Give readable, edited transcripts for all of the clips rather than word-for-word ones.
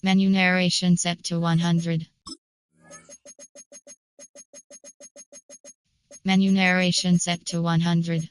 Menu narration set to 100. Menu narration set to 100.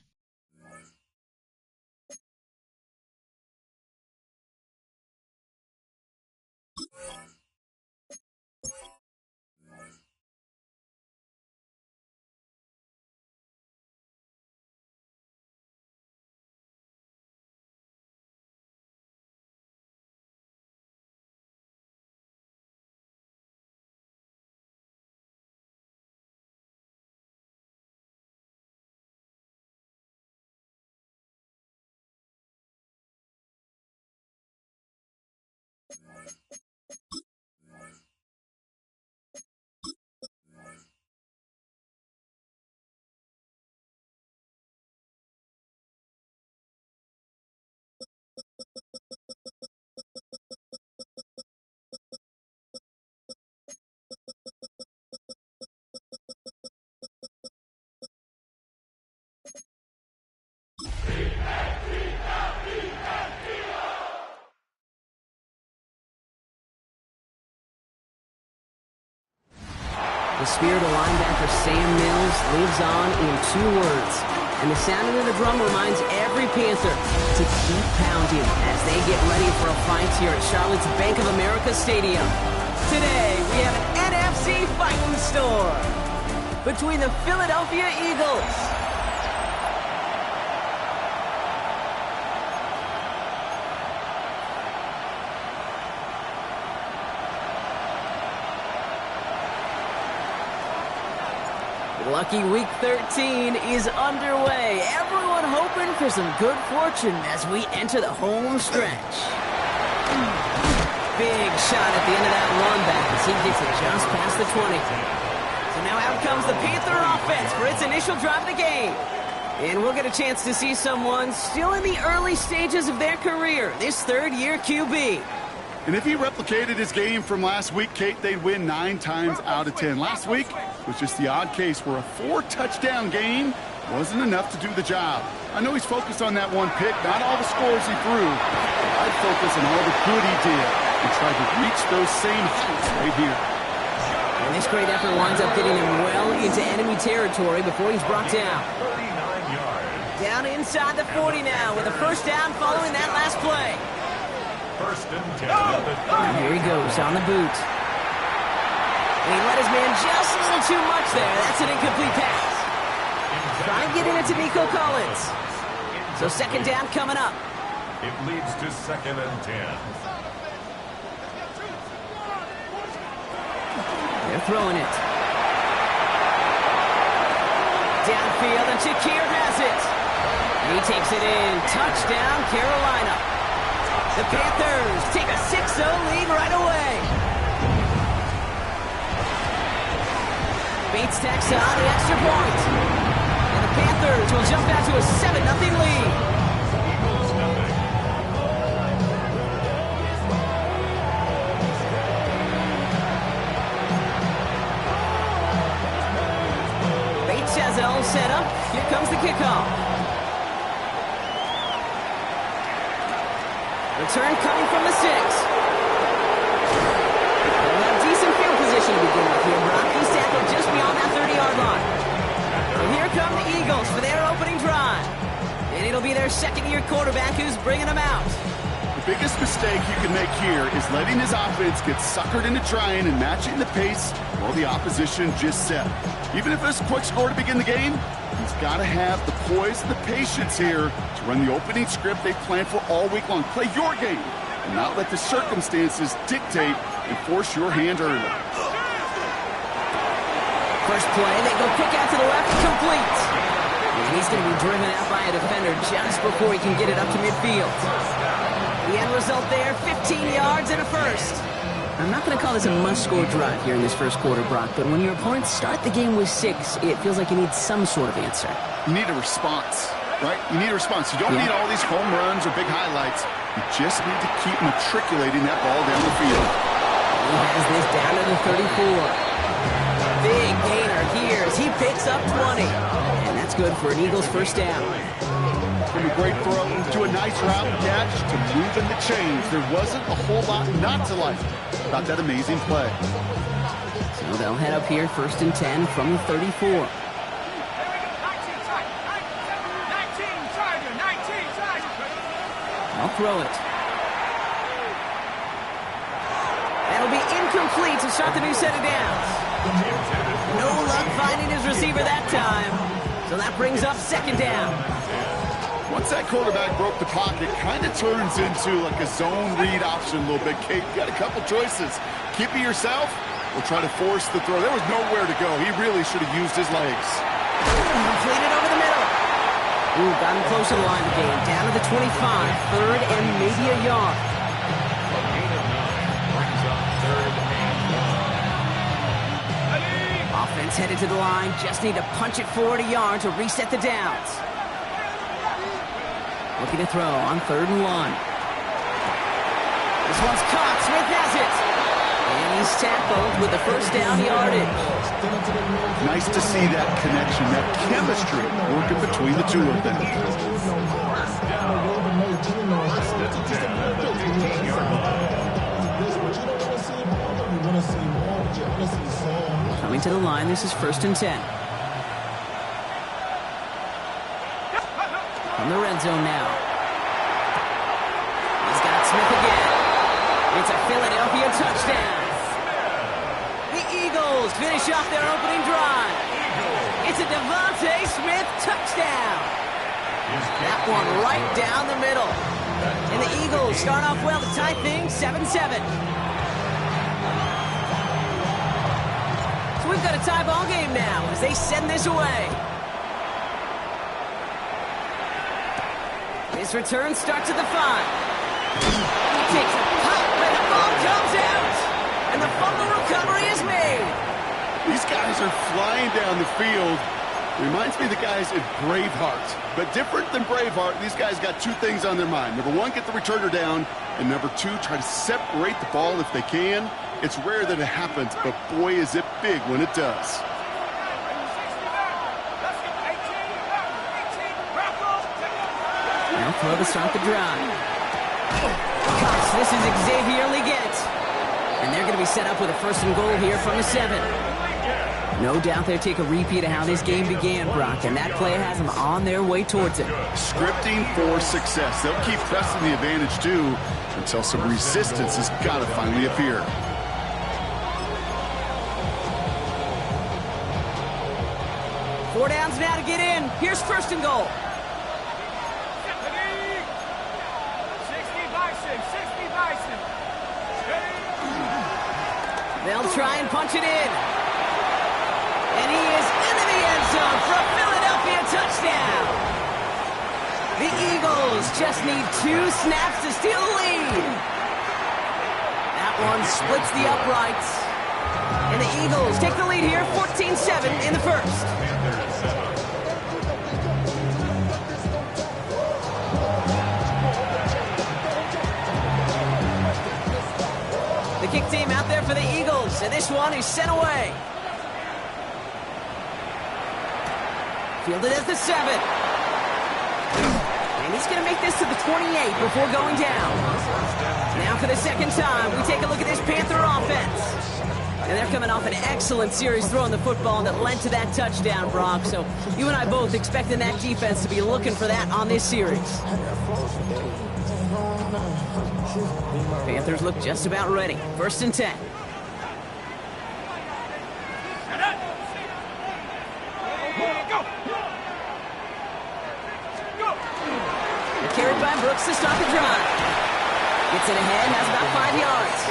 The spirit of linebacker Sam Mills lives on in 2 words. And the sounding of the drum reminds every Panther to keep pounding as they get ready for a fight here at Charlotte's Bank of America Stadium. Today, we have an NFC fight in store between the Philadelphia Eagles Lucky Week 13 is underway. Everyone hoping for some good fortune as we enter the home stretch. Big shot at the end of that run back as he gets it just past the 20. So now out comes the Panther offense for its initial drive of the game. And we'll get a chance to see someone still in the early stages of their career, this third-year QB. And if he replicated his game from last week, Kate, they'd win 9 times out of 10. Last week was just the odd case where a 4-touchdown game wasn't enough to do the job. I know he's focused on that one pick, not all the scores he threw. I'd focus on all the good he did and try to reach those same heights right here. And this great effort winds up getting him well into enemy territory before he's brought down. Down inside the 40 now with a first down following that last play. First and 10. Here he goes on the boot. And he let his man just a little too much there. That's an incomplete pass. Trying to get in it to Nico Collins. So second down coming up. It leads to second and 10. They're throwing it. Downfield, and Shakir has it. He takes it in. Touchdown, Carolina. The Panthers take a 6-0 lead right away. Bates tacks on the extra point. And the Panthers will jump out to a 7-0 lead. Bates has it all set up. Here comes the kickoff. Return coming from the 6. They'll have decent field position to begin with here. Brock, he's tackled just beyond that 30-yard line. And here come the Eagles for their opening drive. And it'll be their second-year quarterback who's bringing them out. The biggest mistake you can make here is letting his offense get suckered into trying and matching the pace while the opposition just set. Even if it's a quick score to begin the game, he's got to have the poise and the patience here to run the opening script they planned for all week long. Play your game and not let the circumstances dictate and force your hand early. First play, they go quick out to the left, complete. And he's going to be driven out by a defender just before he can get it up to midfield. The end result there, 15 yards and a first. I'm not going to call this a must-score drive here in this first quarter, Brock, but when your opponents start the game with 6, it feels like you need some sort of answer. You need a response, right? You need a response. You don't need all these home runs or big highlights. You just need to keep matriculating that ball down the field. He has this down to the 34. big gainer here as he picks up 20. And that's good for an Eagles first down. From a great throw to a nice route catch to moving the chains. There wasn't a whole lot not to like about that amazing play. So they'll head up here, 1st and 10 from the 34. I'll throw it. That'll be incomplete to start the new set of downs. No luck finding his receiver that time. So that brings up 2nd down. Once that quarterback broke the pocket, kind of turns into like a zone read option a little bit. Kate, you got a couple choices. Keep it yourself or try to force the throw. There was nowhere to go. He really should have used his legs. Completed over the middle. Ooh, got him close to the line of the game. Down to the 25. 3rd and maybe a yard. Offense headed to the line. Just need to punch it forward a yard to reset the downs. Looking to throw on 3rd and 1. This one's caught. Smith has it. And he's tackled with the first down yardage. Nice to see that connection, that chemistry working between the two of them. Coming to the line, this is 1st and 10. From the red zone now. He's got Smith again. It's a Philadelphia touchdown. The Eagles finish off their opening drive. It's a Devontae Smith touchdown. That one right down the middle. And the Eagles start off well to tie things 7-7. So we've got a tie ball game now as they send this away. This return starts at the 5. He takes a pop and the ball comes out. And the fumble recovery is made. These guys are flying down the field. Reminds me of the guys at Braveheart. But different than Braveheart, these guys got 2 things on their mind. Number 1, get the returner down. And number 2, try to separate the ball if they can. It's rare that it happens, but boy, is it big when it does. Now throw to start the drive. Cox, this is Xavier Leggett. And they're going to be set up with a 1st and goal here from the 7. No doubt they'll take a repeat of how this game began, Brock, and that play has them on their way towards it. Scripting for success. They'll keep pressing the advantage, too, until some resistance has got to finally appear. Four downs now to get in. Here's 1st and goal. They'll try and punch it in. And he is into the end zone for a Philadelphia touchdown. The Eagles just need 2 snaps to steal the lead. That one splits the uprights. And the Eagles take the lead here, 14-7 in the 1st. The kick team out there for the Eagles, and this one is sent away. Fielded at the 7. And he's going to make this to the 28 before going down. Now for the 2nd time, we take a look at this Panther offense. And they're coming off an excellent series throwing the football that led to that touchdown, Brock. So you and I both expecting that defense to be looking for that on this series. Panthers look just about ready. 1st and 10. Carried by Brooks to start the drive. Gets it ahead, has about 5 yards.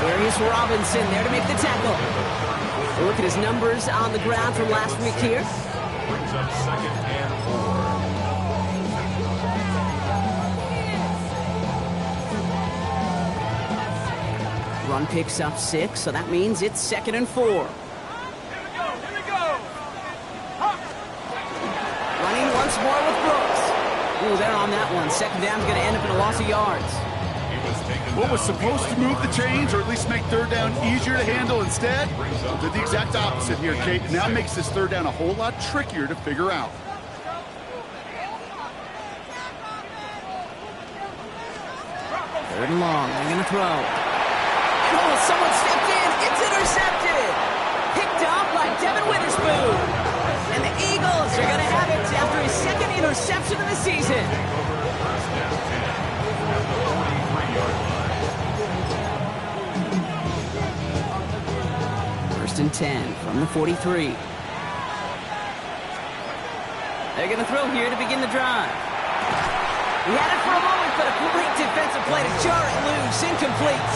Darius Robinson there to make the tackle. We'll look at his numbers on the ground from last week here. Brings up 2nd and 4. Run picks up 6, so that means it's 2nd and 4. Here we go. Running once more with Brooks. Ooh, they're on that one. 2nd down's going to end up in a loss of yards. What was supposed to move the chains, or at least make third down easier to handle instead, did the exact opposite here, Kate. Now makes this third down a whole lot trickier to figure out. Third and long, they're going to throw. And oh, someone stepped in. It's intercepted. Picked off by Devin Witherspoon. And the Eagles are going to have it after his second interception of the season. First and 10 from the 43. They're going to throw here to begin the drive. He had it for a moment, but a great defensive play to jar it loose. Incomplete.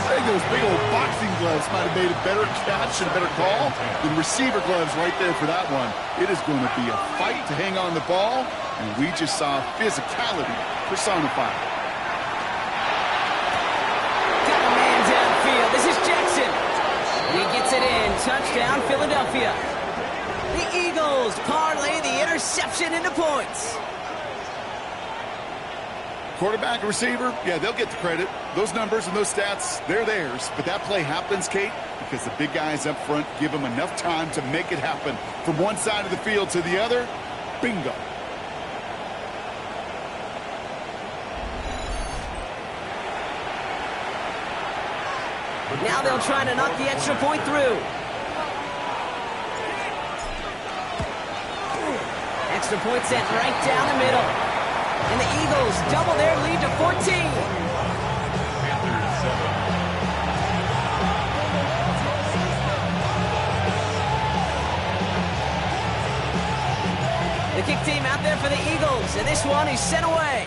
I think those big old boxing gloves might have made a better catch and a better call than receiver gloves right there for that one. It is going to be a fight to hang on the ball, and we just saw physicality personified. Got a man downfield. This is Jackson. He gets it in. Touchdown, Philadelphia. The Eagles parlay the interception into points. Quarterback and receiver, yeah, they'll get the credit. Those numbers and those stats, they're theirs. But that play happens, Kate, because the big guys up front give them enough time to make it happen. From one side of the field to the other, bingo. Now they'll try to knock the extra point through. Extra point sent right down the middle. And the Eagles double their lead to 14. The kick team out there for the Eagles, and this one is sent away.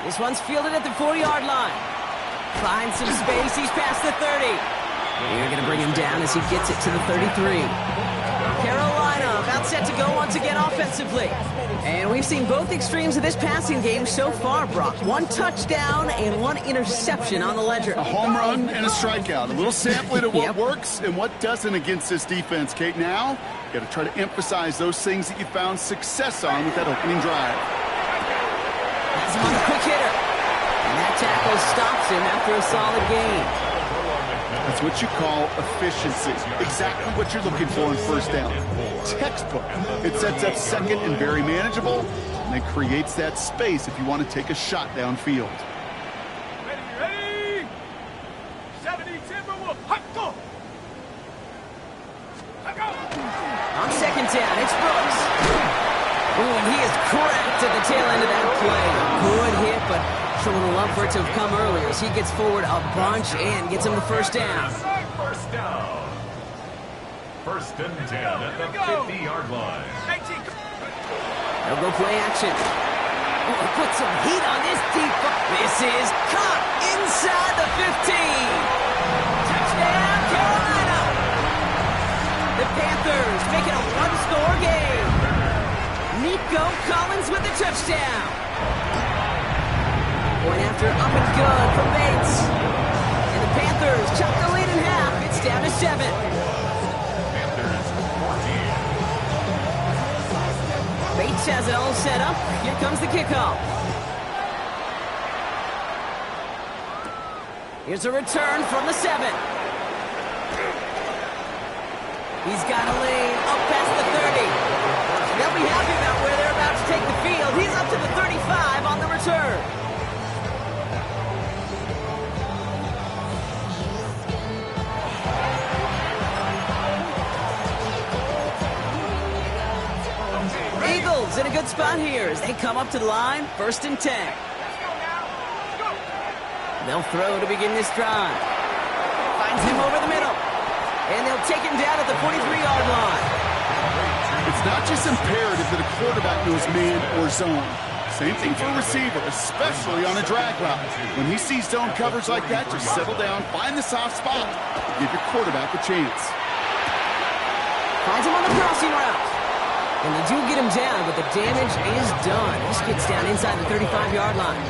This one's fielded at the 40-yard line. Finds some space, he's past the 30. They're going to bring him down as he gets it to the 33. Carolina about set to go once again offensively. And we've seen both extremes of this passing game so far, Brock. One touchdown and one interception on the ledger. A home run and a strikeout. A little sampling of what works and what doesn't against this defense, Kate. Now, you got to try to emphasize those things that you found success on with that opening drive. That's him on the quick hitter. And that tackle stops him after a solid gain. That's what you call efficiency. Exactly what you're looking for in first down. Textbook. It sets up second and very manageable, and it creates that space if you want to take a shot downfield. Ready? 70 Timberwolves. Hot go. On second down, it's Brooks. Ooh, and he is cracked at the tail end of that play. Good hit, but sure would have loved for it to have come earlier as he gets forward a bunch and gets him the first down. First down. First and 10 at the 50-yard line. They'll go play action. Oh, put some heat on this deep. This is caught inside the 15. Touchdown, Carolina. The Panthers making a one-score game. Nico Collins with the touchdown. Point after up and good for Bates. And the Panthers chop the lead in half. It's down to 7. Panthers 14. Bates has it all set up. Here comes the kickoff. Here's a return from the 7. He's got a lane up past the 30. They'll be happy about where they're about to take the field. He's up to the 35 on the return. Eagles in a good spot here as they come up to the line. First and 10. They'll throw to begin this drive. Finds him over the middle. And they'll take him down at the 43-yard line. It's not just imperative that a quarterback knows man or zone. Same thing for a receiver, especially on a drag route. When he sees zone coverage like that, just settle down, find the soft spot, give your quarterback a chance. Finds him on the crossing route. And they do get him down, but the damage is done. This gets down inside the 35-yard line.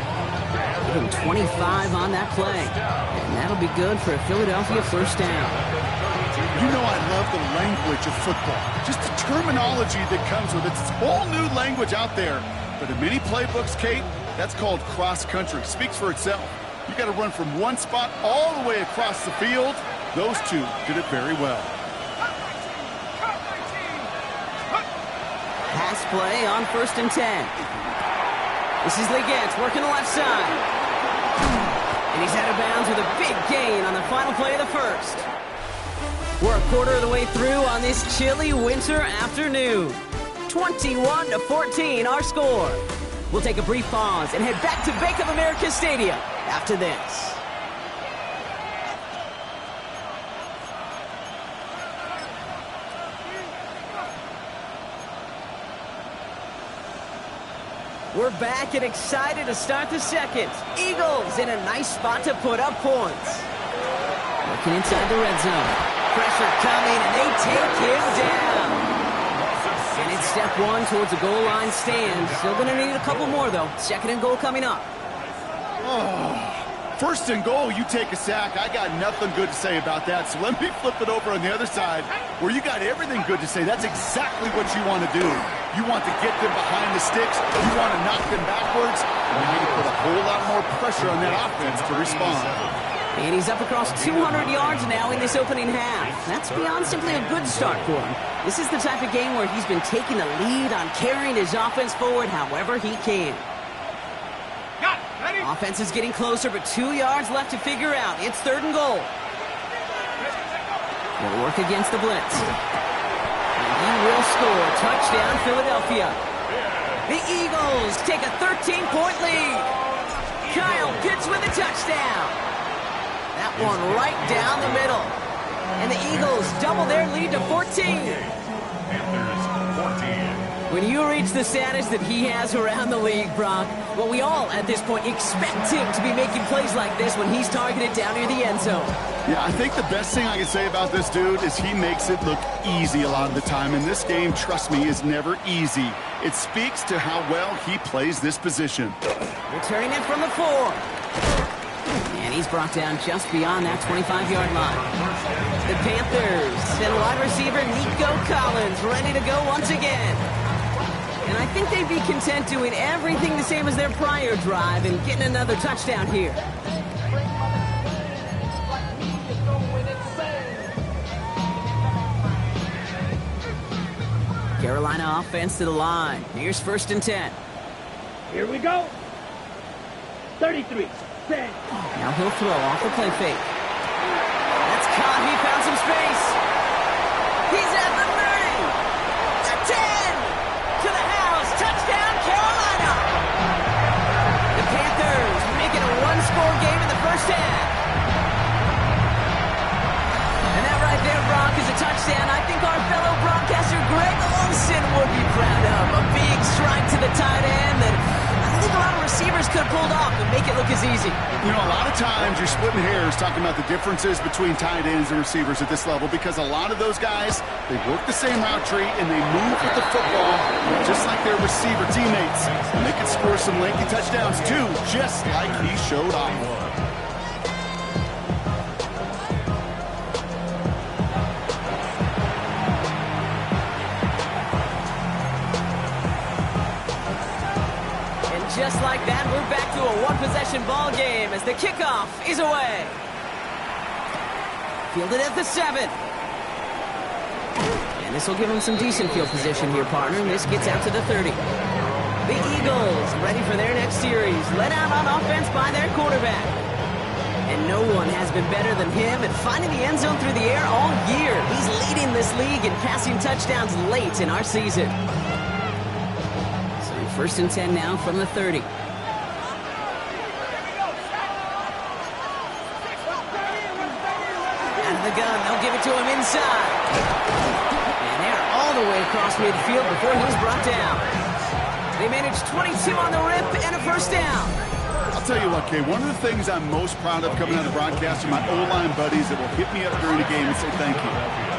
Give him 25 on that play. And that'll be good for a Philadelphia first down. You know I love the language of football. Just the terminology that comes with it. It's a whole new language out there. But in many playbooks, Kate, that's called cross-country. Speaks for itself. You got to run from one spot all the way across the field. Those two did it very well. Pass play on 1st and 10. This is Leggett working the left side. And he's out of bounds with a big gain on the final play of the first. We're a quarter of the way through on this chilly winter afternoon. 21-14 our score. We'll take a brief pause and head back to Bank of America Stadium after this. We're back and excited to start the second. Eagles in a nice spot to put up points. Looking inside the red zone. Pressure coming, and they take him down. And it's step one towards a goal line stand. Still going to need a couple more, though. 2nd and goal coming up. Oh, 1st and goal, you take a sack. I got nothing good to say about that. So let me flip it over on the other side where you got everything good to say. That's exactly what you want to do. You want to get them behind the sticks. You want to knock them backwards. And you need to put a whole lot more pressure on that offense to respond. And he's up across 200 yards now in this opening half. That's beyond simply a good start for him. This is the type of game where he's been taking the lead on carrying his offense forward however he can. Offense is getting closer, but 2 yards left to figure out. It's 3rd and goal. They'll work against the blitz. And he will score. Touchdown, Philadelphia. The Eagles take a 13-point lead. Kyle Pitts with a touchdown. That one right down the middle. And the Eagles double their lead to 14. Panthers 14. When you reach the status that he has around the league, Brock, well, we all at this point expect him to be making plays like this when he's targeted down near the end zone. Yeah, I think the best thing I can say about this dude is he makes it look easy a lot of the time. And this game, trust me, is never easy. It speaks to how well he plays this position. Returning it from the 4. And he's brought down just beyond that 25-yard line. The Panthers and wide receiver Nico Collins ready to go once again. And I think they'd be content doing everything the same as their prior drive and getting another touchdown here. Carolina offense to the line. Here's 1st and 10. Here we go. 33. 10. Now he'll throw off the play fake. That's caught. He found some space. He's at the 30. The 10. To the house. Touchdown, Carolina. The Panthers making a one-score game in the first half. And that right there, Brock, is a touchdown I think our fellow broadcaster Greg Olsen would be proud of. A big strike to the tight end that I think a lot of receivers could have pulled off and make it look as easy. You know, a lot of times you're splitting hairs talking about the differences between tight ends and receivers at this level because a lot of those guys, they work the same route tree and they move with the football just like their receiver teammates. And they can score some lengthy touchdowns too, just like he showed off. Just like that, we're back to a one-possession ball game as the kickoff is away. Fielded at the 7. And this will give him some decent field position here, partner. And this gets out to the 30. The Eagles ready for their next series. Led out on offense by their quarterback. And no one has been better than him at finding the end zone through the air all year. He's leading this league in passing touchdowns late in our season. 1st and 10 now from the 30. Out of the gun, they'll give it to him inside. And they're all the way across midfield before he's brought down. They managed 22 on the rip and a first down. I'll tell you what, Kay, one of the things I'm most proud of coming out of the broadcast are my O-line buddies that will hit me up during the game and say thank you.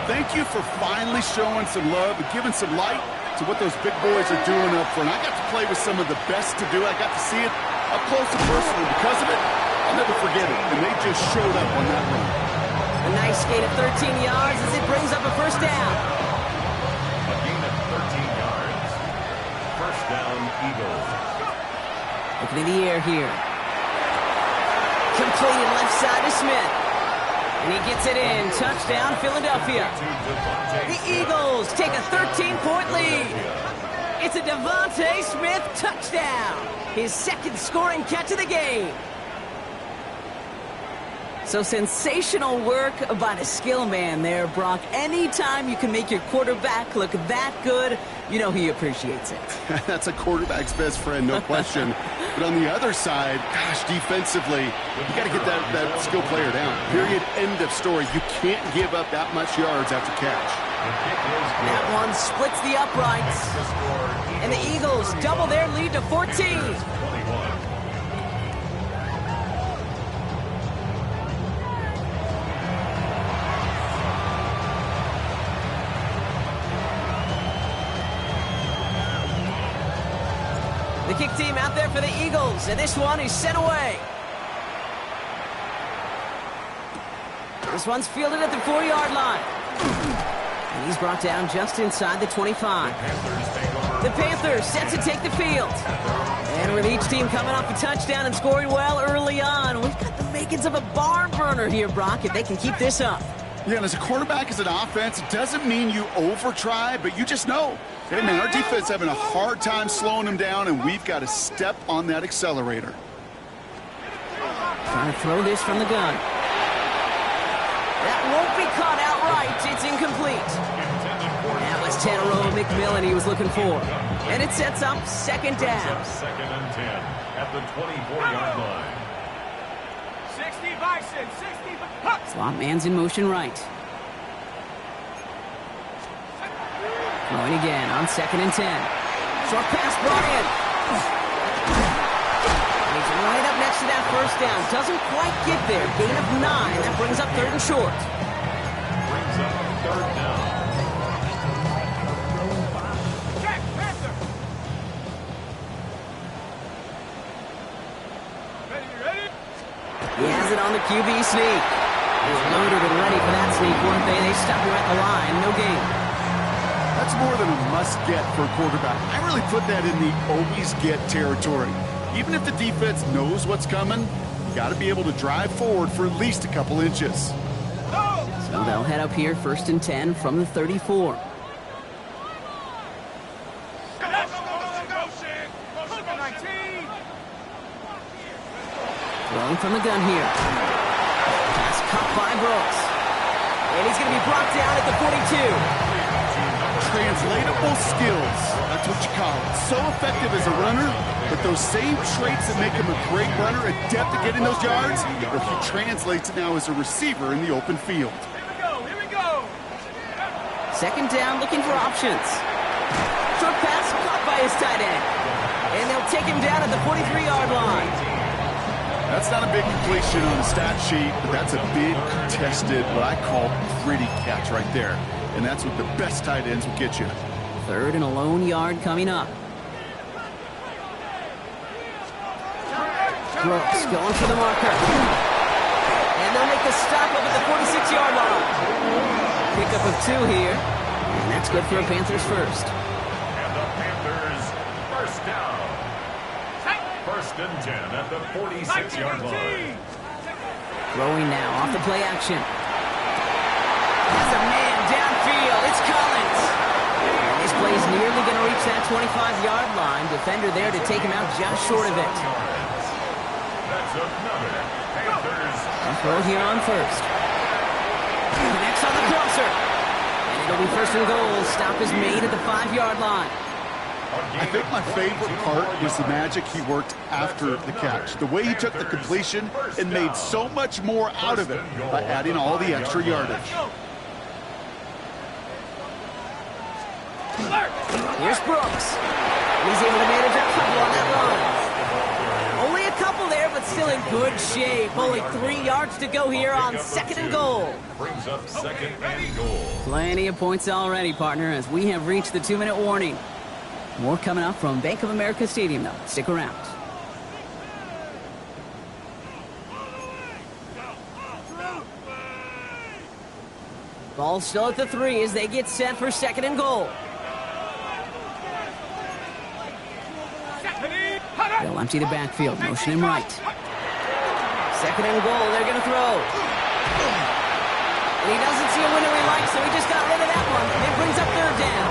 Thank you for finally showing some love and giving some light to what those big boys are doing up front. I got to play with some of the best to do. I got to see it up close and personal. Because of it, I'll never forget it. And they just showed up on that run. A nice skate of 13 yards as it brings up a first down. A gain of 13 yards. First down, Eagles. Looking in the air here. Completed left side to Smith. And he gets it in. Touchdown, Philadelphia. The Eagles take a 13-point lead. It's a Devontae Smith touchdown. His second scoring catch of the game. So sensational work by the skill man there, Brock. Anytime you can make your quarterback look that good, you know he appreciates it. That's a quarterback's best friend, no question. But on the other side, gosh, defensively, you got to get that skill player down. Period, end of story. You can't give up that much yards after catch. That one splits the uprights. And the Eagles double their lead to 14. The kick team out there for the Eagles, and this one is sent away. This one's fielded at the 4-yard line. And he's brought down just inside the 25. The Panthers set to take the field. And with each team coming off a touchdown and scoring well early on, we've got the makings of a barn burner here, Brock, if they can keep this up. Yeah, and as a quarterback, as an offense, it doesn't mean you over-try, but you just know. Hey, man, our defense is having a hard time slowing them down, and we've got to step on that accelerator. Trying to throw this from the gun. That won't be caught outright. It's incomplete. That was Tanneroa McMillan he was looking for. And it sets up second down. Second and 10 at the 24-yard line. 60 Bison, 60 Bison. Slot man's in motion right. Throwing again on second and 10. Short pass brought in. He's right up next to that first down. Doesn't quite get there. Gain of 9. That brings up third and short. Brings up third down. Jack Panther. Ready? He has it on the QB sneak. They were loaded and ready for that sneak, weren't they? They stopped him at the line. No gain. That's more than a must-get for a quarterback. I really put that in the always-get territory. Even if the defense knows what's coming, you got to be able to drive forward for at least a couple inches. So they'll head up here, first and 10 from the 34. Throwing from the gun here. Pass caught by Brooks. And he's going to be brought down at the 42. Translatable skills. That's what you call it. So effective as a runner, but those same traits that make him a great runner, adept at getting those yards, well, he translates it now as a receiver in the open field. Here we go. Second down, looking for options. Short pass caught by his tight end. And they'll take him down at the 43-yard line. That's not a big completion on the stat sheet, but that's a big contested, what I call gritty catch right there. And that's what the best tight ends will get you. Third and a lone yard coming up. Brooks going for the marker. And they'll make the stop up at the 46-yard line. Pickup of 2 here. And that's good for a Panthers first. And the Panthers first down. First and 10 at the 46-yard line. Throwing now off the play action. Has a man downfield. It's Collins. And this play's nearly going to reach that 25-yard line. Defender there to take him out just short of it. That's another Panthers. Throw here on first. Connects on the crosser. And it'll be first and goal. Stop is made at the 5-yard line. I think my favorite part was the magic he worked after the catch. The way he took the completion and made so much more out of it by adding all the extra yardage. Here's Brooks. He's able to manage a couple on that run. Only a couple there, but still in good shape. Only 3 yards to go here on second and goal. Brings up second and goal. Plenty of points already, partner, as we have reached the 2-minute warning. More coming up from Bank of America Stadium, though. Stick around. Ball still at the 3 as they get set for second and goal. They'll empty the backfield, motion him right. Second and goal, they're going to throw. And he doesn't see a winner he likes, so he just got rid of that one. It brings up third down.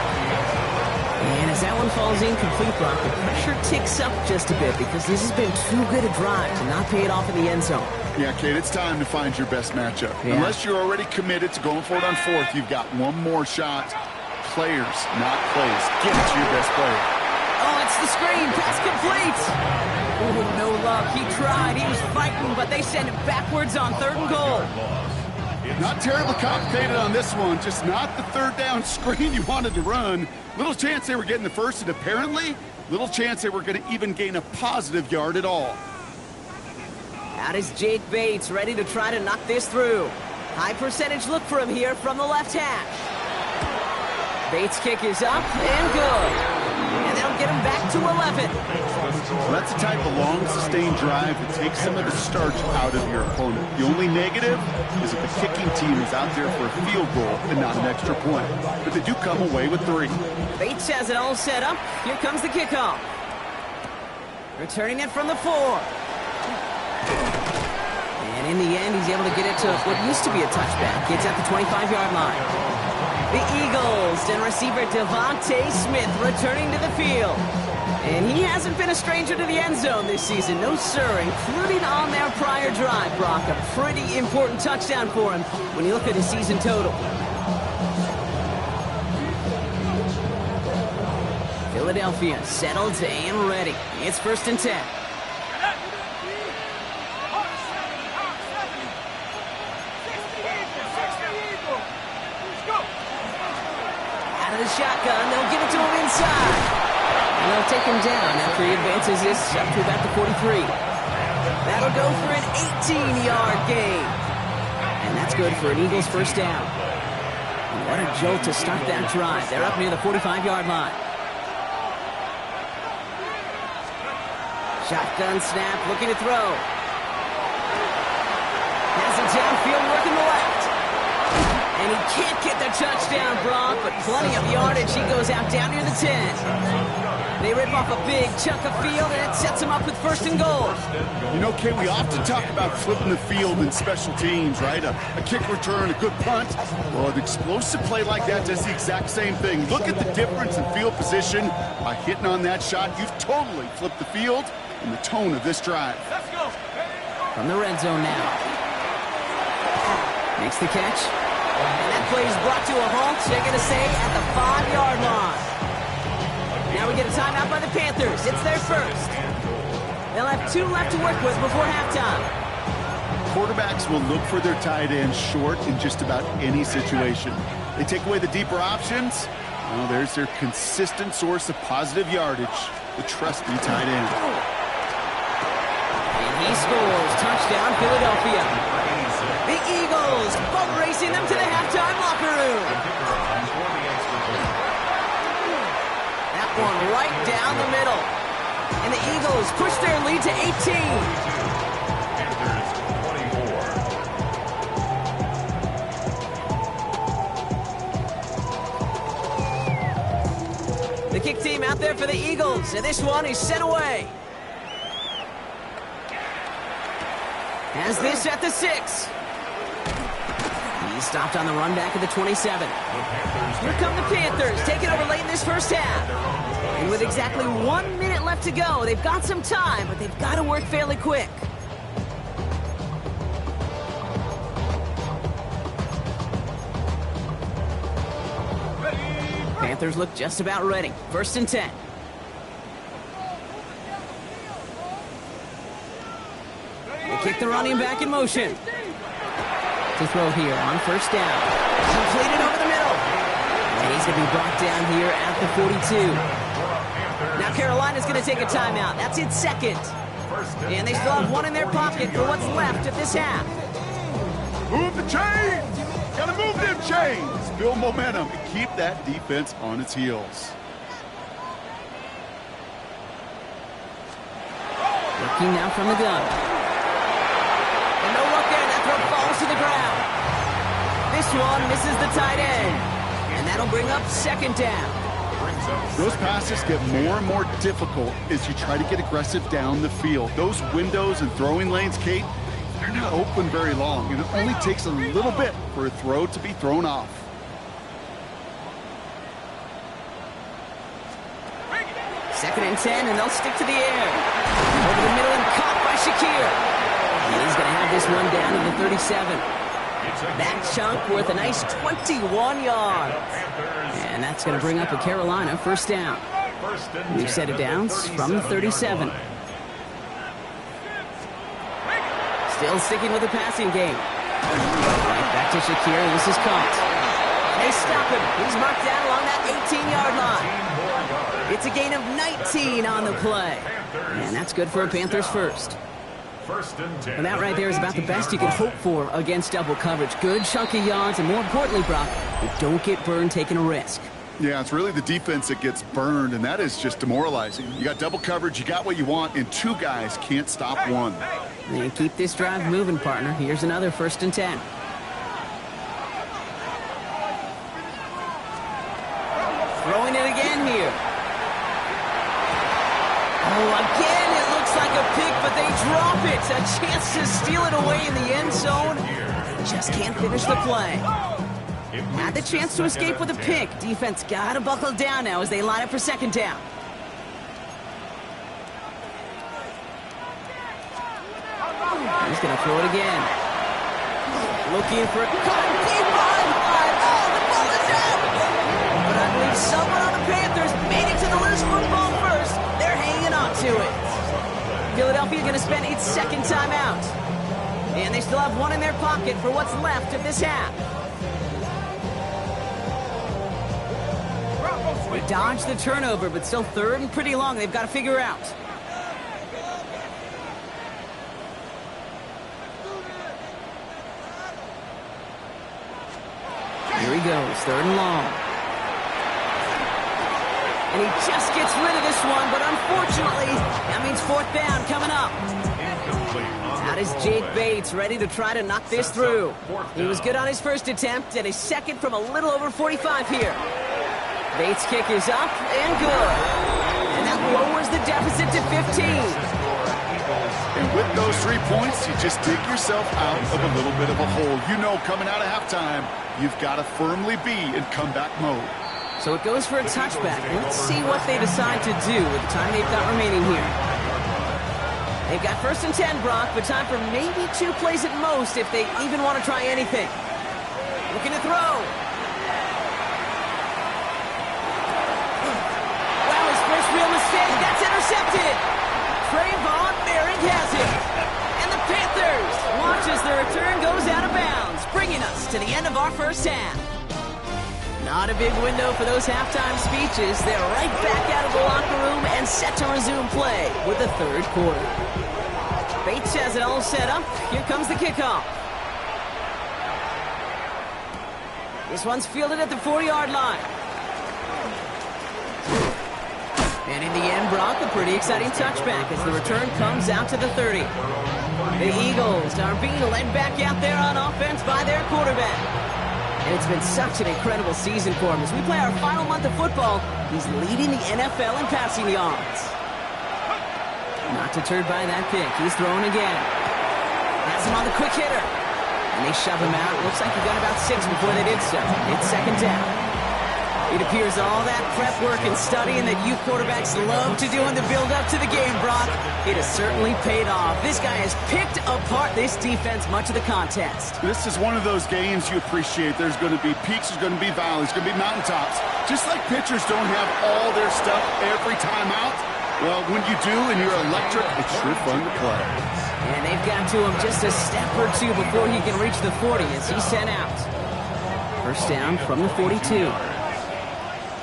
And as that one falls incomplete, Brock, the pressure ticks up just a bit because this has been too good a drive to not pay it off in the end zone. Yeah, Kate, it's time to find your best matchup. Yeah. Unless you're already committed to going for it on fourth, you've got one more shot. Players, not plays. Get it to your best player. Oh, it's the screen. Pass complete. Oh, no luck. He tried. He was fighting, but they send it backwards on third and goal. Not terribly complicated on this one. Just not the third down screen you wanted to run. Little chance they were getting the first, and apparently, little chance they were going to even gain a positive yard at all. Out is Jake Bates, ready to try to knock this through. High percentage look for him here from the left hash. Bates' kick is up and good. And that'll get him back to 11. So that's the type of long, sustained drive that takes some of the starch out of your opponent. The only negative is that the kicking team is out there for a field goal and not an extra point. But they do come away with 3. Bates has it all set up. Here comes the kickoff. Returning it from the 4. And in the end, he's able to get it to what used to be a touchback. It's at the 25-yard line. The Eagles and receiver Devontae Smith returning to the field. And he hasn't been a stranger to the end zone this season. No, sir, including on their prior drive, Brock. A pretty important touchdown for him when you look at his season total. Philadelphia settled and ready. It's 1st and 10. The shotgun, they'll give it to him inside. And they'll take him down after he advances this up to about the 43. That'll go for an 18-yard gain. And that's good for an Eagles first down. What a jolt to start that drive. They're up near the 45-yard line. Shotgun snap, looking to throw. Has it downfield, working the left. And he can't get the touchdown, Brock, but plenty of yardage. He goes out down near the 10. They rip off a big chunk of field, and it sets him up with 1st and goal. You know, Kay, we often talk about flipping the field in special teams, right? A kick return, a good punt. Well, an explosive play like that does the exact same thing. Look at the difference in field position. By hitting on that shot, you've totally flipped the field and the tone of this drive. Let's go. From the red zone now. Makes the catch. And that play is brought to a halt, they're going to say, at the 5-yard line. Now we get a timeout by the Panthers. It's their first. They'll have 2 left to work with before halftime. Quarterbacks will look for their tight end short in just about any situation. They take away the deeper options. Well, there's their consistent source of positive yardage, the trusty tight end. And he scores. Touchdown, Philadelphia. The Eagles boat racing them to the halftime locker room. That one right down the middle. And the Eagles push their lead to 18. The kick team out there for the Eagles, and this one is sent away. Has this at the 6. He's stopped on the run back at the 27. Here come the Panthers, taking over late in this first half. And with exactly 1 minute left to go, they've got some time, but they've got to work fairly quick. Panthers look just about ready. 1st and 10. They kick the running back in motion. To throw here on 1st down. Completed over the middle. And he's going to be brought down here at the 42. Now Carolina's going to take a timeout. That's its 2nd. And they still have 1 in their pocket for what's left of this half. Move the chains! Gotta move them chains! Build momentum and keep that defense on its heels. Looking now from the gun. And no look there, that throw falls to the ground. This one misses the tight end. And that'll bring up 2nd down. Those passes get more and more difficult as you try to get aggressive down the field. Those windows and throwing lanes, Kate, they're not open very long, and it only takes a little bit for a throw to be thrown off. Second and 10, and they'll stick to the air. Over the middle and caught by Shakir. And he's going to have this one down to the 37. That chunk worth a nice 21 yards. And that's going to bring up a Carolina first down. We've set it down from the 37. Still sticking with the passing game. Right back to Shakir, and this is caught. They stop him. He's marked down along that 18-yard line. It's a gain of 19 on the play. And that's good for a Panthers first. And that right there is about the best you can hope for against double coverage. Good chunky yards, and more importantly, Brock, you don't get burned taking a risk. Yeah, it's really the defense that gets burned, and that is just demoralizing. You got double coverage, you got what you want, and two guys can't stop one. And keep this drive moving, partner. Here's another first and 10. Throwing it again here. Oh, again, it looks like a pick, but they drop it. A chance to steal it away in the end zone. They just can't finish the play. Had the chance to escape with a pick. Defense got to buckle down now as they line up for second down. He's going to throw it again. Looking for a cut deep line. Oh, the ball is out. But I believe someone on the Panthers made it to the loose football first. They're hanging on to it. Philadelphia going to spend its second timeout. And they still have one in their pocket for what's left of this half. They dodged the turnover, but still third and pretty long. They've got to figure out. Here he goes, third and long. And he just gets rid of this one, but unfortunately, that means fourth down coming up. That is Jake Bates ready to try to knock this through. He was good on his first attempt, and his second from a little over 45 here. Bates' kick is up and good. And that lowers the deficit to 15. And with those 3 points, you just dig yourself out of a little bit of a hole. You know, coming out of halftime, you've got to firmly be in comeback mode. So it goes for a touchback. Let's see what they decide to do with the time they've got remaining here. They've got first and 10, Brock, but time for maybe 2 plays at most if they even want to try anything. Looking to throw. Wow, his first real mistake. That's intercepted. Trayvon Merrick has it. And the Panthers watch as the return goes out of bounds, bringing us to the end of our first half. Not a big window for those halftime speeches. They're right back out of the locker room and set to resume play with the third quarter. Bates has it all set up. Here comes the kickoff. This one's fielded at the 40-yard line. And in the end, Brock, a pretty exciting touchback as the return comes out to the 30. The Eagles are being led back out there on offense by their quarterback. And it's been such an incredible season for him. As we play our final month of football, he's leading the NFL in passing yards. Not deterred by that pick. He's throwing again. Has him on the quick hitter. And they shove him out. Looks like he got about 6 before they did so. It's second down. It appears all that prep work and studying that you quarterbacks love to do in the build-up to the game, Brock, it has certainly paid off. This guy has picked apart this defense much of the contest. This is one of those games you appreciate. There's going to be peaks, there's going to be valleys, there's going to be mountaintops. Just like pitchers don't have all their stuff every time out, well, when you do and you're electric, it's sure fun to play. And they've got to him just a step or two before he can reach the 40 as he's sent out. First down from the 42.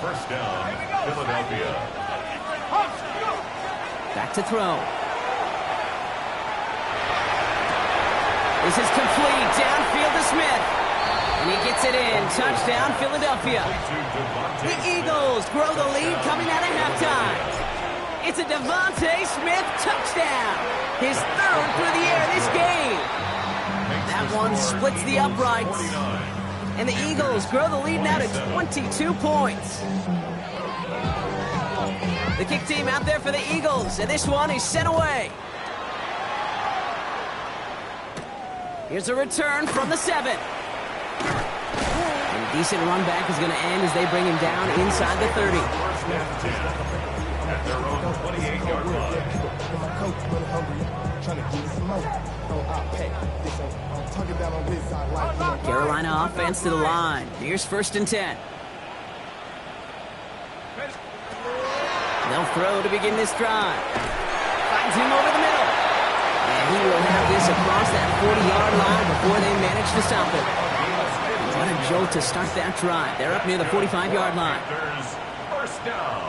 First down, Philadelphia. Back to throw. This is complete. Downfield to Smith. And he gets it in. Touchdown, Philadelphia. The Eagles grow the lead coming out of halftime. It's a Devontae Smith touchdown. His third through the air this game. That one splits the uprights. And the Eagles grow the lead now to 22 points. The kick team out there for the Eagles, and this one is sent away. Here's a return from the 7. And a decent run back is going to end as they bring him down inside the 30. First and 10 at their own 28-yard line. Carolina offense to the line. Here's 1st and 10. They'll throw to begin this drive. Finds him over the middle. And he will have this across that 40-yard line before they manage to stop it. What a jolt to start that drive. They're up near the 45-yard line. First down.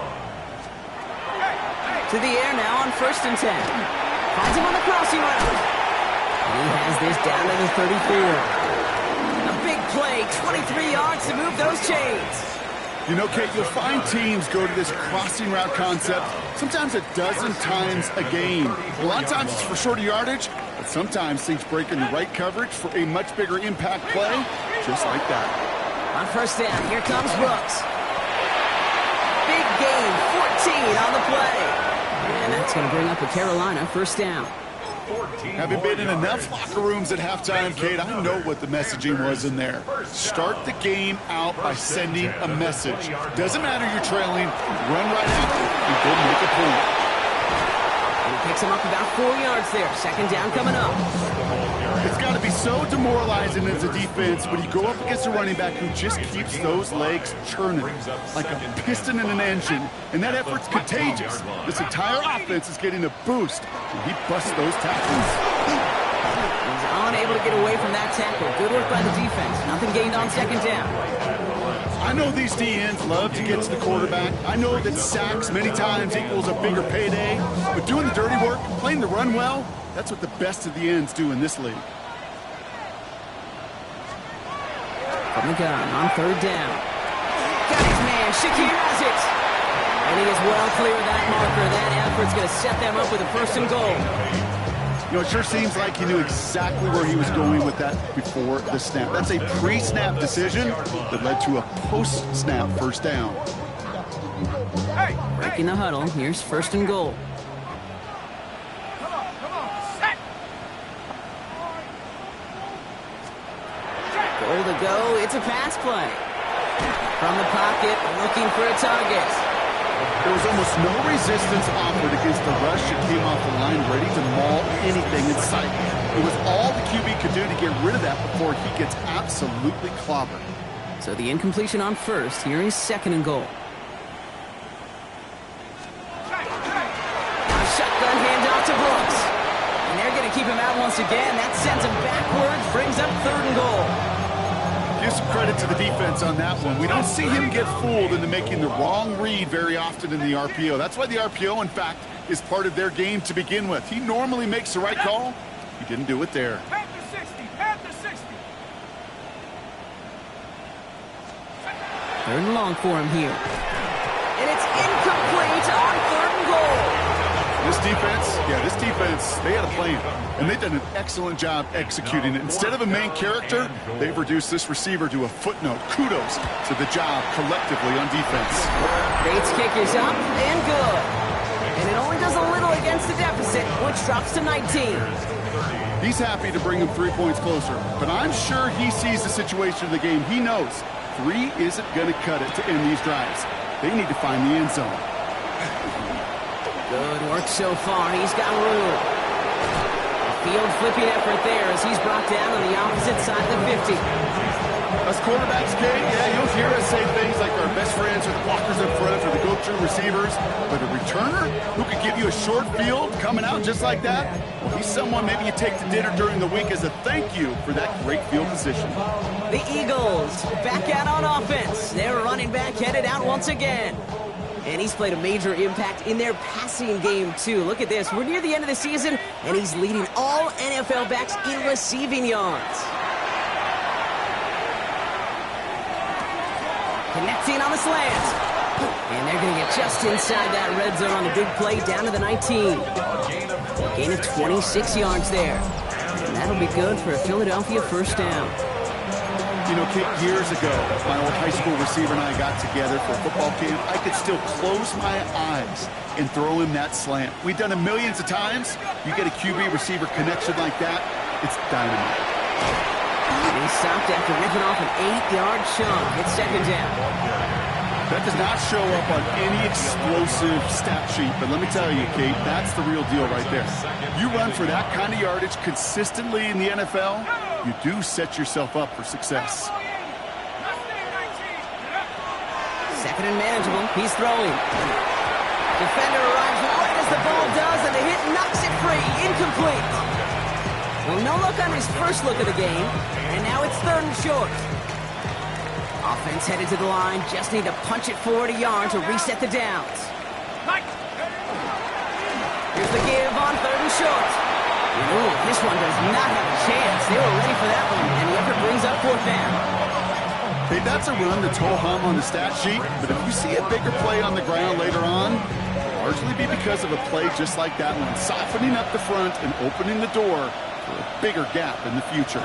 To the air now on 1st and 10. Finds him on the crossing route. And he has this down to the 34. A big play, 23 yards to move those chains. You know, Kate, you'll find teams go to this crossing route concept sometimes a dozen times a game. A lot of times it's for shorter yardage, but sometimes things break in the right coverage for a much bigger impact play, just like that. On 1st down, here comes Brooks. Big gain, 14 on the play. And that's going to bring up a Carolina 1st down. Having been in enough locker rooms at halftime, Kate, I know what the messaging was in there. Start the game out by sending a message. Doesn't matter you're trailing, run right after and go make a point. And he picks him up about 4 yards there. 2nd down coming up. It's got to be so demoralizing as a defense when you go up against a running back who just keeps those legs churning like a piston in an engine, and that effort's contagious. This entire offense is getting a boost, and he busts those tackles. He's unable to get away from that tackle. Good work by the defense. Nothing gained on 2nd down. I know these DNs love to get to the quarterback. I know that sacks many times equals a bigger payday, but doing the dirty work, playing the run well, that's what the best of the ends do in this league. From the gun on 3rd down. Got his man. Shakir has it. And he is well clear of that marker. That effort's going to set them up with a 1st and goal. You know, it sure seems like he knew exactly where he was going with that before the snap. That's a pre-snap decision that led to a post-snap 1st down. Breaking the huddle. Here's 1st and goal. Goal to go. It's a pass play. From the pocket, looking for a target. There was almost no resistance offered against the rush that came off the line ready to maul anything in sight. It was all the QB could do to get rid of that before he gets absolutely clobbered. So the incompletion on 1st. Here is 2nd and goal. Shotgun handoff to Brooks. And they're going to keep him out once again. That sends him backwards, brings up 3rd and goal. Give some credit to the defense on that one. We don't see him get fooled into making the wrong read very often in the RPO. That's why the RPO, in fact, is part of their game to begin with. He normally makes the right call. He didn't do it there. Panther 60, Panther 60. 3rd and long for him here. And it's incomplete on 3rd and goal. This defense, they had a plan, and they've done an excellent job executing it. Instead of a main character, they've reduced this receiver to a footnote. Kudos to the job collectively on defense. Bates' kick is up and good. And it only does a little against the deficit, which drops to 19. He's happy to bring him 3 points closer, but I'm sure he sees the situation of the game. He knows 3 isn't going to cut it to end these drives. They need to find the end zone. Good work so far. He's got room. A field flipping effort there as he's brought down on the opposite side of the 50. Us quarterbacks, Kate, you'll hear us say things like our best friends are the blockers up front or the go-to receivers, but a returner who could give you a short field coming out just like that, well, he's someone maybe you take to dinner during the week as a thank you for that great field position. The Eagles back out on offense. Their running back headed out once again. And he's played a major impact in their passing game, too. Look at this. We're near the end of the season, and he's leading all NFL backs in receiving yards. Connecting on the slant. And they're going to get just inside that red zone on the big play down to the 19. Gain of 26 yards there. And that'll be good for a Philadelphia 1st down. You know, Kate, years ago, my old high school receiver and I got together for a football camp. I could still close my eyes and throw him that slant. We've done it millions of times. You get a QB receiver connection like that, it's dynamite. And he stopped after ripping off an 8-yard chunk. It's second down. That does not show up on any explosive stat sheet, but let me tell you, Kate, that's the real deal right there. You run for that kind of yardage consistently in the NFL, you do set yourself up for success. Second and manageable. He's throwing. Defender arrives right as the ball does, and the hit knocks it free. Incomplete. Well, no luck on his first look of the game, and now it's third and short. Offense headed to the line. Just need to punch it forward a yard to reset the downs. Here's the give on third and short. Ooh, this one does not have a chance. They were ready for that one, and the effort brings up fourth down. Hey, that's a run that's ho-hum on the stat sheet, but if you see a bigger play on the ground later on, it'll largely be because of a play just like that one, softening up the front and opening the door for a bigger gap in the future.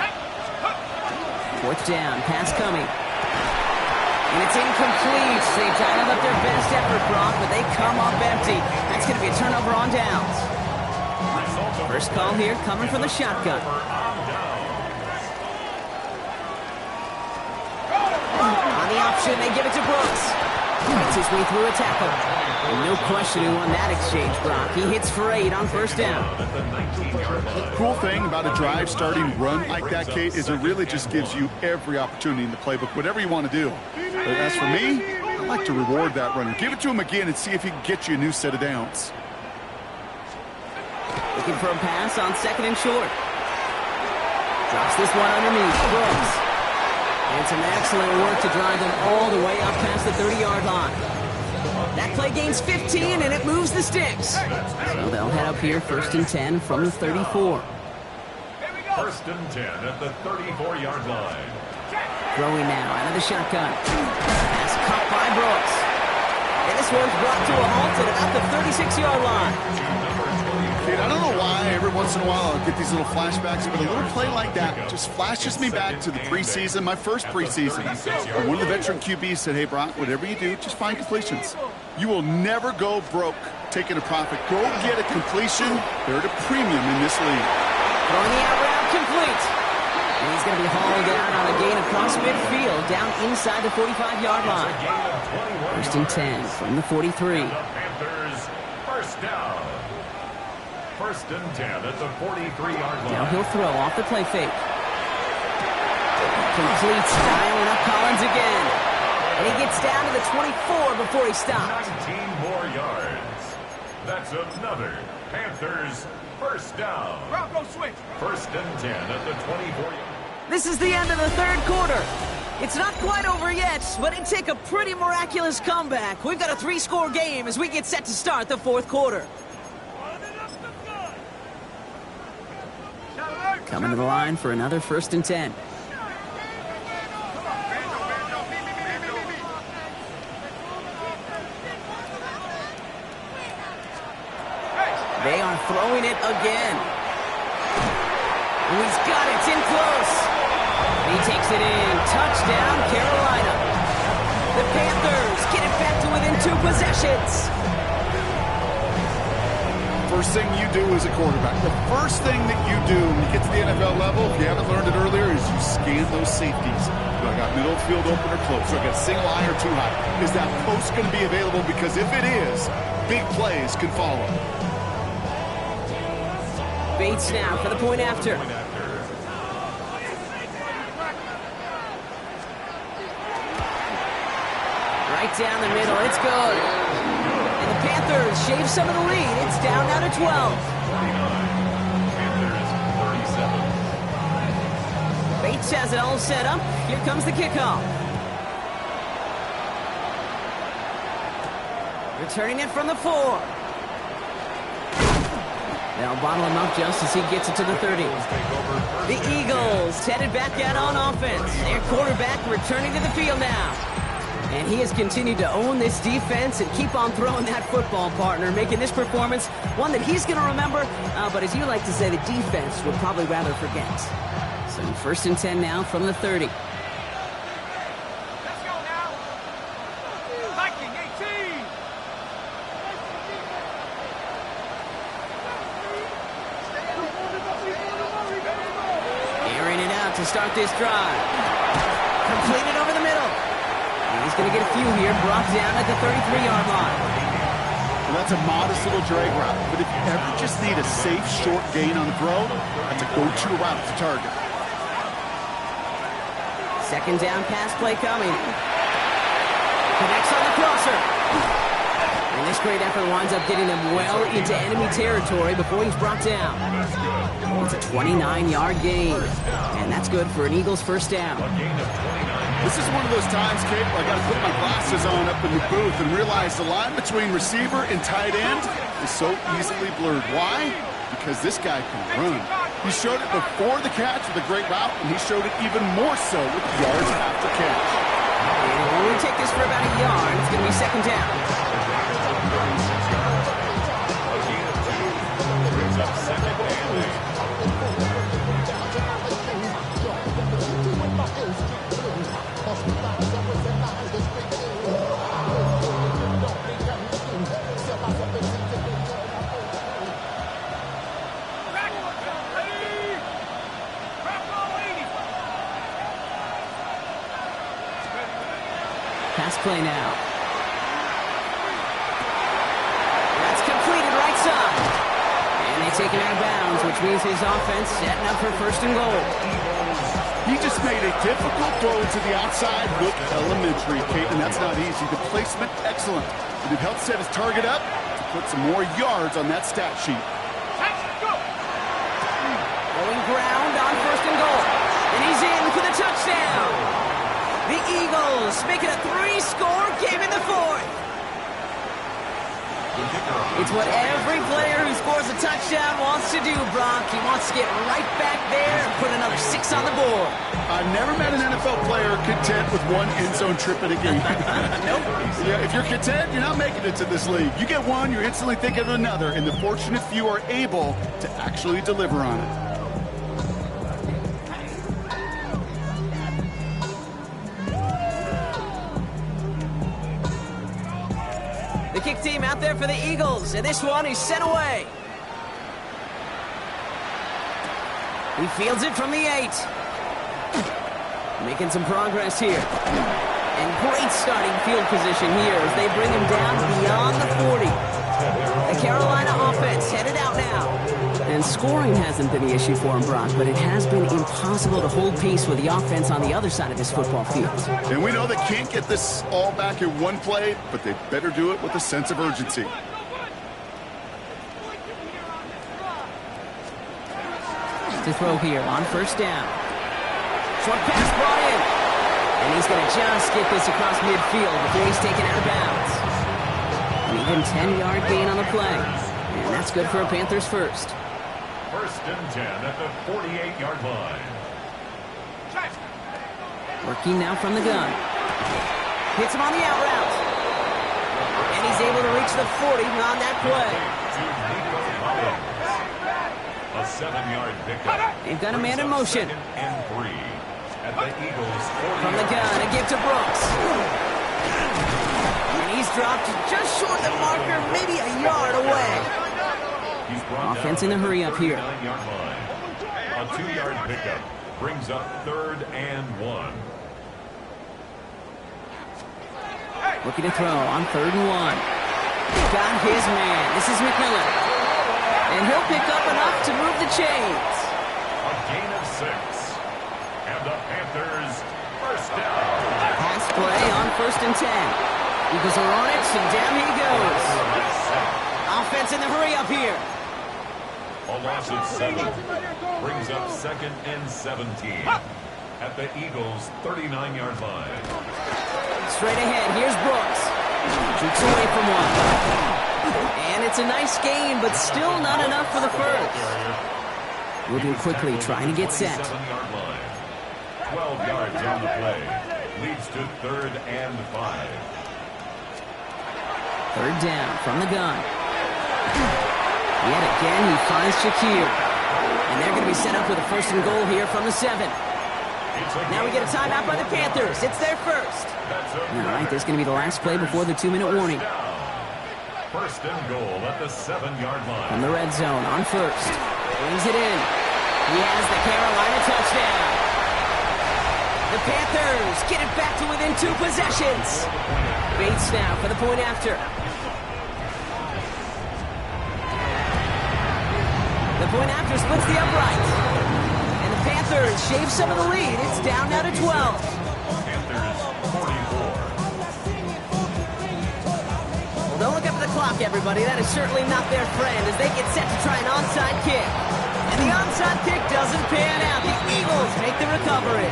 Fourth down, pass coming. And it's incomplete. They dialed up their best effort, Brock, but they come up empty. That's going to be a turnover on downs. First call here coming from the shotgun. On the option, they give it to Brooks. Gets his way through a tackle. And no question who won that exchange, Brock. He hits for 8 on first down. The cool thing about a drive starting run like that, Kate, is it really just gives you every opportunity in the playbook, whatever you want to do. But as for me, I like to reward that runner. Give it to him again and see if he can get you a new set of downs. Looking for a pass on second and short. Drops this one underneath. Brooks. And some excellent work to drive them all the way up past the 30-yard line. That play gains 15, and it moves the sticks. So they'll head up here first and 10 from the 34. First and 10 at the 34-yard line. Throwing now out of the shotgun. Pass caught by Brooks. And this one's brought to a halt at about the 36-yard line. Kate, I don't know why every once in a while I'll get these little flashbacks, but a little play like that just flashes me back to the preseason, my first preseason. One of the veteran QBs said, hey, Brock, whatever you do, just find completions. You will never go broke taking a profit. Go get a completion. They're at a premium in this league. Throwing the out route complete. And he's going to be hauled out on a gain across midfield, down inside the 45-yard line. First and 10 from the 43. Panthers, first down. First and 10 at the 43-yard line. Now he'll throw off the play fake. Completes, dialing up Collins again. And he gets down to the 24 before he stops. 19 more yards. That's another Panthers first down. Bronco switch. First and 10 at the 24. This is the end of the third quarter. It's not quite over yet, but it'd take a pretty miraculous comeback. We've got a 3-score game as we get set to start the fourth quarter. Coming to the line for another first and 10. They are throwing it again. And he's got it. It's in close. And he takes it in. Touchdown, Carolina. The Panthers get it back to within 2 possessions. First thing you do as a quarterback, the first thing that you do when you get to the NFL level, if you haven't learned it earlier, is you scan those safeties. Do I got middle field open or close? Do I got single high or too high? Is that post going to be available? Because if it is, big plays can follow. Bates now for the point after. Right down the middle. It's good. And the Panthers shave some of the lead. It's down now to 12. Bates has it all set up. Here comes the kickoff. Returning it from the 4. They'll bottle him up just as he gets it to the 30. The Eagles headed back out on offense. Their quarterback returning to the field now. And he has continued to own this defense and keep on throwing that football, partner, making this performance one that he's going to remember, but as you like to say, the defense would probably rather forget. So first and 10 now from the 30. start this drive. Completed over the middle. And he's going to get a few here, brought down at the 33-yard line. Well, that's a modest little drag route, but if you ever just need a safe, short gain on the throw, that's a go-to route to target. Second down pass play coming. Connects on the crosser. And this great effort winds up getting them well into enemy territory before he's brought down. It's a 29-yard gain, and that's good for an Eagles first down. This is one of those times, Kate, where I got to put my glasses on up in the booth and realize the line between receiver and tight end is so easily blurred. Why? Because this guy can run. He showed it before the catch with a great route, and he showed it even more so with yards after catch. And he'll only take this for about a yard. It's going to be second down. Pass play now. That's completed right side. And they take him out of bounds, which means his offense setting up for first and goal. He just made a difficult throw to the outside look elementary, Kate, and that's not easy. The placement, excellent. But it helped set his target up to put some more yards on that stat sheet. Going ground on first and goal. And he's in for the touchdown. The Eagles make it a 3-score game in the fourth. It's what every player who scores a touchdown wants to do, Brock. He wants to get right back there and put another 6 on the board. I've never met an NFL player content with one end zone trip in a game. Nope. Yeah, if you're content, you're not making it to this league. You get one, you're instantly thinking of another, and the fortunate few are able to actually deliver on it. The kick team out there for the Eagles, and this one is sent away. He fields it from the 8. Making some progress here. And great starting field position here as they bring him down beyond the 40. The Carolina offense headed out now. And scoring hasn't been the issue for him, Brock, but it has been impossible to hold pace with the offense on the other side of this football field. And we know they can't get this all back in one play, but they better do it with a sense of urgency. To throw here on first down. Short pass brought in. And he's going to just get this across midfield before he's taken out of bounds. An even 10-yard gain on the play. And that's good for a Panthers first. First and 10 at the 48-yard line. Working now from the gun. Hits him on the out route. And he's able to reach the 40 on that play. A 7-yard pickup. They've got a man in motion. Second and 3 at the Eagles 40. From the gun, a give to Brooks. And he's dropped just short of the marker, maybe a yard away. Offense in a hurry up here. 9-yard line. A 2-yard pickup brings up 3rd and 1. Looking to throw on 3rd and 1. Got his man. This is McMillan. And he'll pick up enough to move the chains. A gain of 6. And the Panthers first down. Pass play on 1st and 10. Eagles are on it, and down he goes. Offense in the hurry up here. A loss of 7 brings up 2nd and 17 at the Eagles 39-yard line. Straight ahead, here's Brooks. Shoots away from one. And it's a nice gain, but still not enough for the first. Moving quickly, trying to get set. 7-yard line. 12 yards on the play. Leads to 3rd and 5. 3rd down from the gun. Yet again, he finds Shakir. And they're going to be set up with a 1st and goal here from the 7. Now we get a timeout by the Panthers. It's their first. All right, this is going to be the last play before the 2-minute warning. 1st and goal at the 7-yard line. From the red zone on 1st. Brings it in. He has the Carolina touchdown. The Panthers get it back to within 2 possessions. Bates now for the point after. The point after splits the upright. And the Panthers shave some of the lead. It's down now to 12. Panthers 44. Well, don't look up at the clock, everybody. That is certainly not their friend as they get set to try an onside kick. And the onside kick doesn't pan out. The Eagles make the recovery.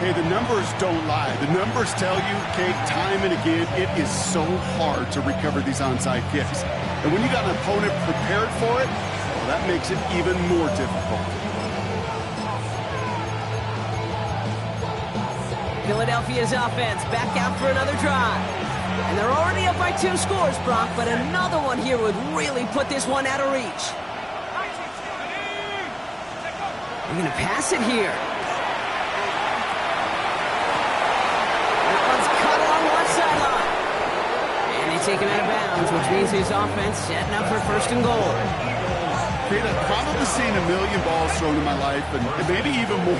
Hey, the numbers don't lie. The numbers tell you, Kate, time and again, it is so hard to recover these onside kicks. And when you got an opponent prepared for it, well, that makes it even more difficult. Philadelphia's offense back out for another drive. And they're already up by 2 scores, Brock, but another one here would really put this one out of reach. They're going to pass it here. That one's cut along the left sideline. And they take him out of bounds, which means his offense setting up for 1st and goal. Kate, I've probably seen a million balls thrown in my life, and maybe even more.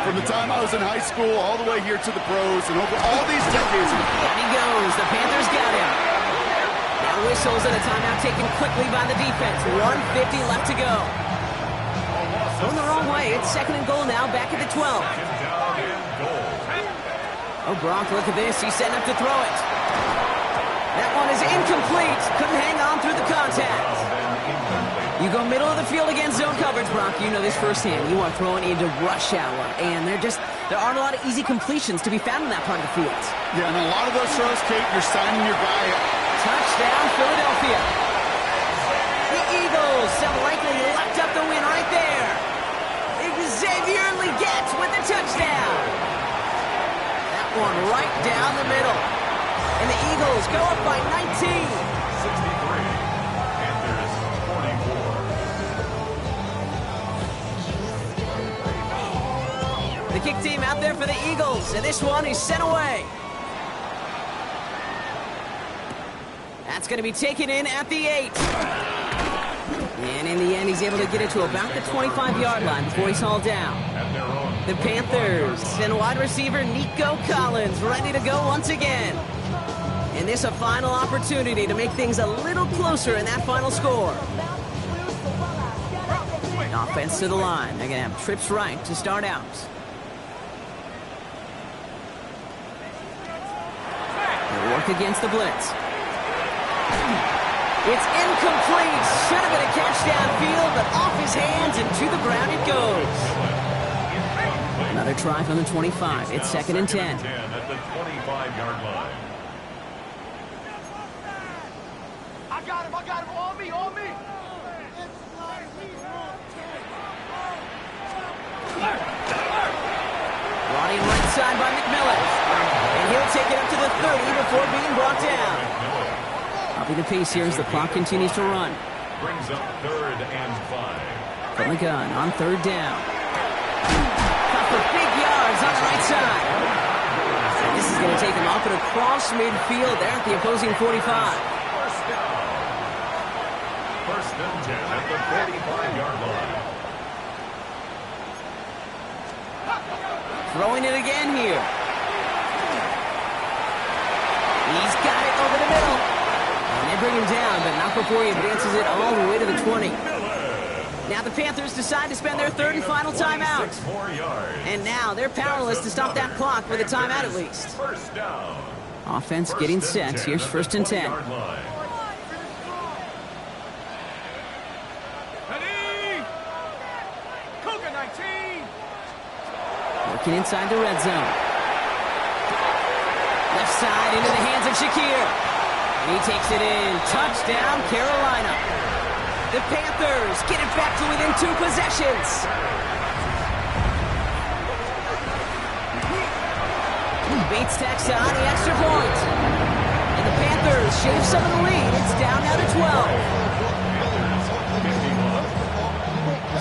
From the time I was in high school all the way here to the pros and over all these decades. And he goes. The Panthers got him. Now whistles and a timeout taken quickly by the defense. 1:50 left to go. Going the wrong way. It's 2nd and goal now, back at the 12. Oh, Brock, look at this. He's setting up to throw it. That one is incomplete. Couldn't hang on through the contact. You go middle of the field against zone coverage, Brock. You know this firsthand. You are throwing into rush hour, and there aren't a lot of easy completions to be found in that part of the field. Yeah, and a lot of those throws, Kate, you're signing your guy up. Touchdown, Philadelphia. The Eagles have likely locked up the win right there. Xavier Legette with the touchdown. That one right down the middle. And the Eagles go up by 19. 63. Panthers 44. The kick team out there for the Eagles, and this one is sent away. That's going to be taken in at the 8. And in the end, he's able to get it to about the 25-yard line before he's hauled down. The Panthers and wide receiver Nico Collins ready to go once again. And this a final opportunity to make things a little closer in that final score. Offense to the line. They're going to have trips right to start out. They work against the blitz. It's incomplete. Should have been a catch downfield, but off his hands and to the ground it goes. Another try from the 25. It's 2nd and 10. At the 25-yard line. I got him, on me. Ronnie right side by McMillan. And he'll take it up to the 30 before being brought down. Copy the pace here as the clock continues to run. Brings up 3rd and 5. From the gun on 3rd down. Cut for big yards on the right side. And this is going to take him up and across midfield there at the opposing 45. First down. 1st and 10 at the 45-yard line. Throwing it again here. He's got it over the middle. And they bring him down, but not before he advances it all the way to the 20. Now the Panthers decide to spend their 3rd and final timeout. 6 more yards. And now they're powerless to stop that clock with a timeout at least. First down. Offense getting set. Here's 1st and 10. Ready? Cougar 19. Working inside the red zone. Left side into the hands of Shakir. And he takes it in. Touchdown, Carolina. The Panthers get it back to within 2 possessions. Bates tacks on the extra point. And the Panthers shave some of the lead. It's down now to 12.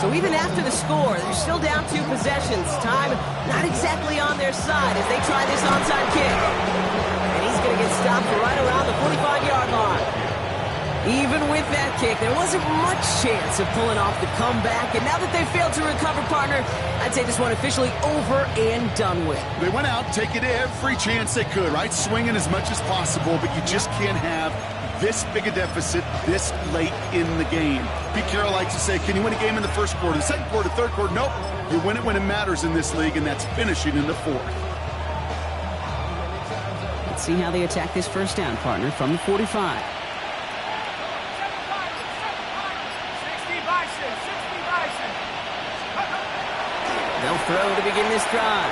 So even after the score, they're still down 2 possessions. Time not exactly on their side as they try this onside kick. And he's going to get stopped right around the 45-yard line. Even with that kick, there wasn't much chance of pulling off the comeback. And now that they failed to recover, partner, I'd say this one officially over and done with. They went out taking every chance they could, right? Swinging as much as possible, but you just can't have this big a deficit this late in the game. Pete Carroll likes to say, can you win a game in the first quarter, the second quarter, third quarter? Nope. You win it when it matters in this league, and that's finishing in the fourth. Let's see how they attack this first down, partner, from the 45. They'll throw to begin this drive.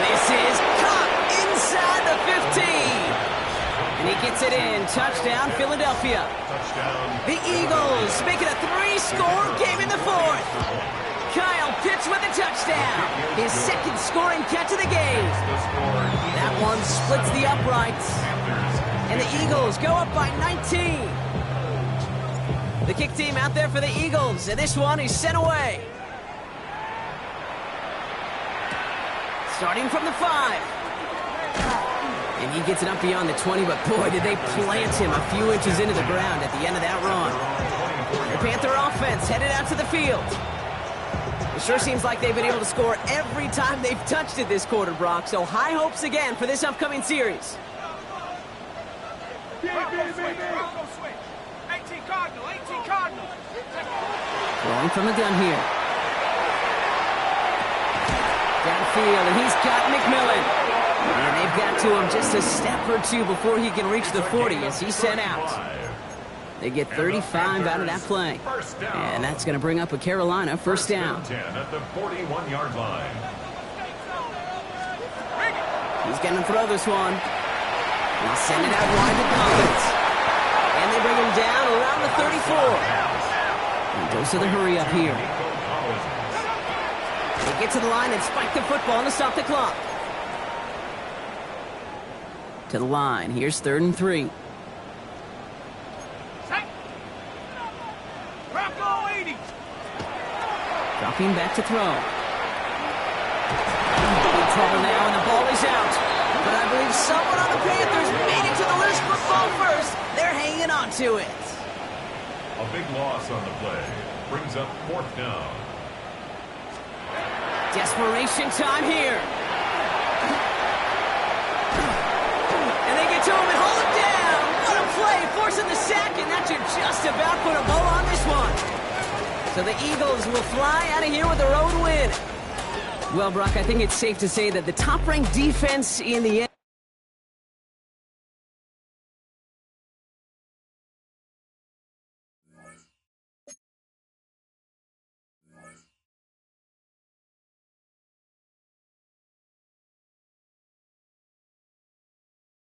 This is caught inside the 15. And he gets it in. Touchdown, Philadelphia. Touchdown. The Eagles make it a 3-score game in the fourth. Kyle Pitts with a touchdown. His second scoring catch of the game. That one splits the uprights. And the Eagles go up by 19. The kick team out there for the Eagles, and this one is sent away. Starting from the 5. And he gets it up beyond the 20, but boy, did they plant him a few inches into the ground at the end of that run. The Panther offense headed out to the field. It sure seems like they've been able to score every time they've touched it this quarter, Brock, so high hopes again for this upcoming series. Bronco switch. 18 Cardinal, 18 Cardinal. Throwing from the gun here. Downfield, and he's got McMillan. And they've got to him just a step or two before he can reach the 40 as he's sent out. They get 35 out of that play. And that's going to bring up a Carolina first down. 10 at the 41-yard line. He's going to throw this one. He'll send it out wide to Collins. And they bring him down around the 34. He goes to the hurry up here. They get to the line and spike the football to stop the clock. To the line. Here's 3rd and 3. Bronco 80. Dropping back to throw. Big trouble now, and the ball is out. But I believe someone on the Panthers made it to the loose football first. They're hanging on to it. A big loss on the play. Brings up 4th down. Desperation time here. And they get to him and hold him down. What a play, forcing the sack, and that should just about put a bow on this one. So the Eagles will fly out of here with a road win. Well, Brock, I think it's safe to say that the top-ranked defense in the